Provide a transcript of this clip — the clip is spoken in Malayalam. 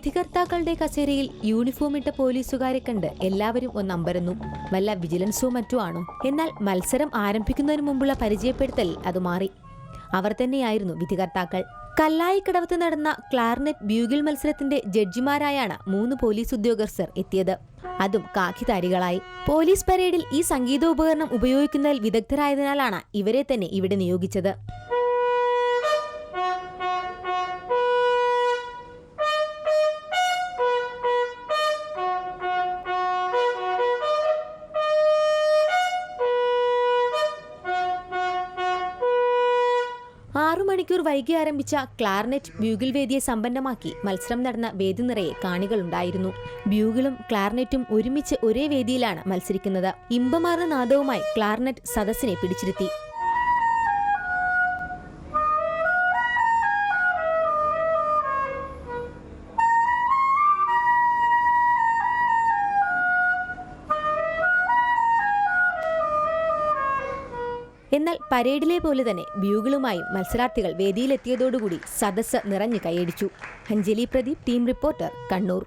വിധികർത്താക്കളുടെ കസേരയിൽ യൂണിഫോമിട്ട പോലീസുകാരെ കണ്ട് എല്ലാവരും ഒന്നമ്പരന്നു. വല്ല വിജിലൻസോ മറ്റോ ആണോ? എന്നാൽ മത്സരം ആരംഭിക്കുന്നതിന് മുമ്പുള്ള പരിചയപ്പെടുത്തൽ അത് മാറി. അവർ തന്നെയായിരുന്നു വിധികർത്താക്കൾ. കല്ലായിക്കടവത്ത് നടന്ന ക്ലാർനെറ്റ് ബ്യൂഗിൾ മത്സരത്തിന്റെ ജഡ്ജിമാരായാണ് 3 പോലീസ് ഉദ്യോഗസ്ഥർ എത്തിയത്. അതും കാക്കിധാരികളായി. പോലീസ് പരേഡിൽ ഈ സംഗീതോപകരണം ഉപയോഗിക്കുന്നതിൽ വിദഗ്ധരായതിനാലാണ് ഇവരെ തന്നെ ഇവിടെ നിയോഗിച്ചത്. മണിക്കൂർ വൈകി ആരംഭിച്ച ക്ലാർനെറ്റ് ബ്യൂഗിൾ വേദിയെ സമ്പന്നമാക്കി മത്സരം നടന്ന വേദി നിറയെ കാണികളുണ്ടായിരുന്നു. ബ്യൂഗിളും ക്ലാർനെറ്റും ഒരുമിച്ച് ഒരേ വേദിയിലാണ് മത്സരിക്കുന്നത്. ഇമ്പമാർന്ന നാദവുമായി ക്ലാർനെറ്റ് സദസ്സിനെ പിടിച്ചിരുത്തി. എന്നാൽ പരേഡിലെ പോലെ തന്നെ ബ്യൂഗിളുമായും മത്സരാർത്ഥികൾ വേദിയിലെത്തിയതോടുകൂടി സദസ്സ് നിറഞ്ഞു കൈയടിച്ചു. Anjali Pradeep, team reporter, Kannur.